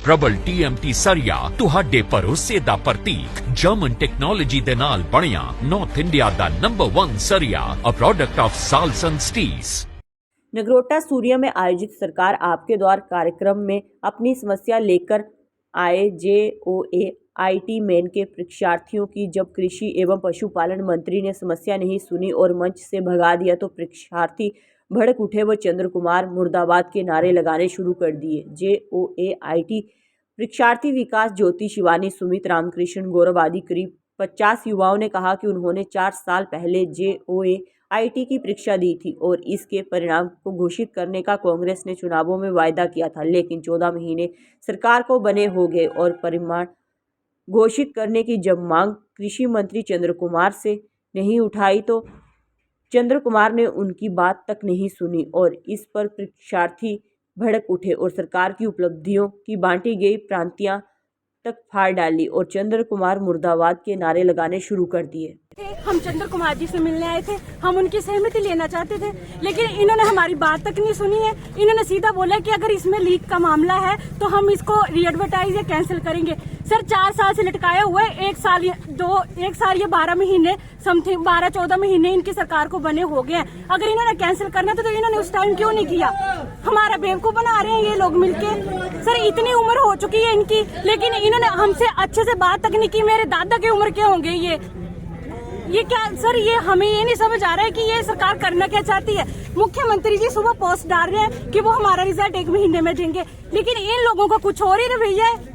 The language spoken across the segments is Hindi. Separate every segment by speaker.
Speaker 1: प्रबल TMT सरिया तुहाडे भरोसे दा प्रतीक जर्मन टेक्नोलॉजी दे नाल बनिया नॉर्थ इंडिया दा नंबर 1 सरिया, a product of Salson steels.
Speaker 2: Nagrota Surya में आयोजित सरकार आपके द्वार कार्यक्रम में अपनी समस्या लेकर आए JOA IT मेन के परीक्षार्थियों की जब कृषि एवं पशुपालन मंत्री ने समस्या नहीं सुनी और मंच से भगा दिया तो परीक्षार्थी भड़क उठे व चंद्र कुमार मुर्दाबाद के नारे लगाने शुरू कर दिए। JOA IT परीक्षार्थी विकास ज्योति, शिवानी, सुमित, रामकृष्ण, गौरव आदि करीब 50 युवाओं ने कहा कि उन्होंने 4 साल पहले JOA IT की परीक्षा दी थी और इसके परिणाम को घोषित करने का कांग्रेस ने चुनावों में वायदा किया था, लेकिन 14 महीने सरकार को बने हो गए और परिणाम घोषित करने की जब मांग कृषि मंत्री चंद्र कुमार से नहीं उठाई तो चंद्र कुमार ने उनकी बात तक नहीं सुनी और इस पर परीक्षार्थी भड़क उठे और सरकार की उपलब्धियों की बांटी गई प्रांतियां तक फाड़ डाली और चंद्र कुमार मुर्दाबाद के नारे लगाने शुरू कर दिए।
Speaker 3: हम चंद्र कुमार जी से मिलने आए थे, हम उनकी सहमति लेना चाहते थे, लेकिन इन्होंने हमारी बात तक नहीं सुनी है। इन्होंने सीधा बोला कि अगर इसमें लीक का मामला है तो हम इसको रीएडवर्टाइज या कैंसिल करेंगे। सर 4 साल से लटकाया हुआ है, 1 साल या 12 महीने समथिंग 12-14 महीने इनकी सरकार को बने हो गए हैं। अगर इन्होंने कैंसिल करना था तो इन्होंने उस टाइम क्यों नहीं किया? हमारा बेवकूफ बना रहे हैं ये लोग मिलके। सर इतनी उम्र हो चुकी है इनकी, लेकिन इन्होंने हमसे अच्छे से बात तक नहीं की। मेरे दादा की उम्र के होंगे ये क्या सर, ये हमें ये नहीं समझ आ रहा है कि ये सरकार करना क्या चाहती है। मुख्यमंत्री जी सुबह पोस्ट डाल रहे हैं कि वो हमारा रिजल्ट 1 महीने में देंगे, लेकिन इन लोगों का कुछ और ही रवैया है।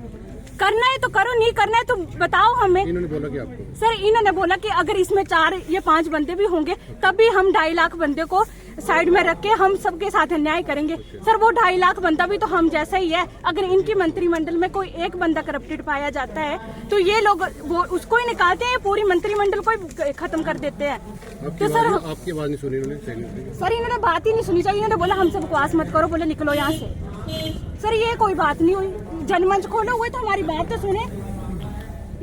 Speaker 3: करना है तो करो, नहीं करना है तो बताओ हमें।
Speaker 4: इन्होंने बोला कि आपको
Speaker 3: सर इन्होंने बोला कि अगर इसमें 4 या 5 बंदे भी होंगे तभी हम 2.5 लाख बंदे को साइड में रख के हम सबके साथ अन्याय करेंगे। सर वो 2.5 लाख बंदा भी तो हम जैसा ही है। अगर इनकी मंत्रिमंडल में कोई एक बंदा करप्टेड पाया जाता है तो ये लोग वो उसको ही निकालते हैं, पूरी मंत्रिमंडल को ही खत्म कर देते हैं। तो सर
Speaker 4: आपकी आवाज नहीं सुनी इन्होंने?
Speaker 3: सर इन्होंने बात ही नहीं सुनी चाहिए। इन्होंने बोला हमसे बकवास मत करो, बोले निकलो यहाँ से। सर ये कोई बात नहीं हुई। जनमंच खोले हुए तो हमारी बात तो सुने।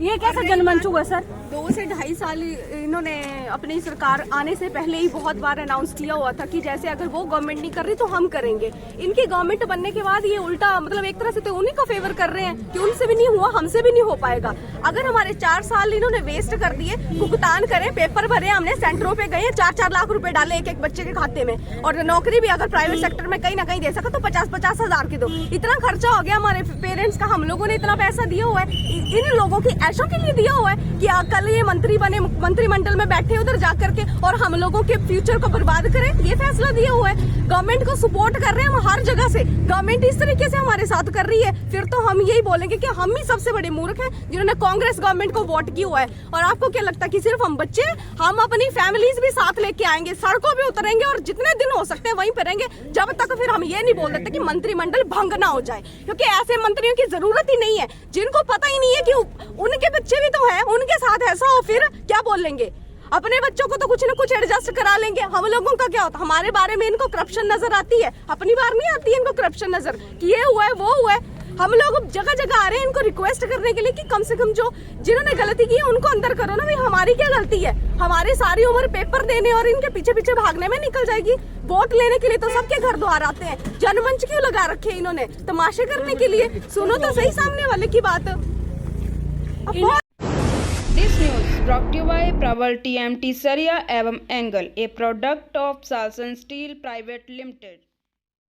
Speaker 3: ये कैसा जनमंच हुआ सर?
Speaker 5: 2 से 2.5 साल इन्होंने अपनी सरकार आने से पहले ही बहुत बार अनाउंस किया हुआ था कि जैसे अगर वो गवर्नमेंट नहीं कर रही तो हम करेंगे। इनकी गवर्नमेंट बनने के बाद ये उल्टा मतलब एक तरह से तो उन्हीं को फेवर कर रहे हैं कि उनसे भी नहीं हुआ, हमसे भी नहीं हो पाएगा। अगर हमारे 4 साल इन्होंने वेस्ट कर दिए, भुगतान करें, पेपर भरे, हमने सेंटरों पे गए, 4-4 लाख रुपए डाले एक बच्चे के खाते में, और नौकरी भी अगर प्राइवेट सेक्टर में कहीं ना कहीं दे सका तो 50-50 हजार की दो। इतना खर्चा हो गया हमारे पेरेंट्स का, हम लोगों ने इतना पैसा दिया हुआ है, इन लोगों की ऐशों के लिए दिया हुआ है कि कल ये मंत्री बने, मंत्रिमंडल में बैठे उधर जाकर के और हम लोगों के फ्यूचर को बर्बाद करें, ये फैसला दिया हुआ है। गवर्नमेंट को सपोर्ट कर रहे हैं हम हर जगह से, गवर्नमेंट इस तरीके से हमारे साथ कर रही है, फिर तो हम यही बोलेंगे कि हम ही सबसे बड़े मूर्ख हैं जिन्होंने कांग्रेस गवर्नमेंट को वोट किया हुआ है। और आपको क्या लगता है कि सिर्फ हम बच्चे, हम अपनी फैमिलीज भी साथ लेके आएंगे, सड़कों पे उतरेंगे और जितने दिन हो सकते हैं वहीं पे रहेंगे, जब तक फिर हम ये नहीं बोल देते कि मंत्रिमंडल भंग ना हो जाए, क्योंकि ऐसे मंत्रियों की जरूरत ही नहीं है जिनको पता ही नहीं है कि उनके बच्चे भी तो है, उनके साथ ऐसा हो फिर क्या बोलेंगे। अपने बच्चों को तो कुछ न कुछ एडजस्ट करा लेंगे, हम लोगों का क्या होता? हमारे बारे में इनको करप्शन नजर आती है, अपनी बार नहीं आती है इनको करप्शन नजर कि ये हुआ है वो हुआ है। हम लोग जगह जगह आ रहे हैं इनको रिक्वेस्ट करने के लिए कि कम से कम जो जिन्होंने गलती की है उनको अंदर करो ना भाई, हमारी क्या गलती है? हमारी सारी उम्र पेपर देने और इनके पीछे पीछे भागने में निकल जाएगी। वोट लेने के लिए तो सबके घर द्वार आते हैं, जनमंच क्यों लगा रखे इन्होंने? तमाशे करने के लिए? सुनो तो सही सामने वाले की बात।
Speaker 6: This news brought to you by प्रबल TMT सरिया एवं angle, a product of Salson steel private limited.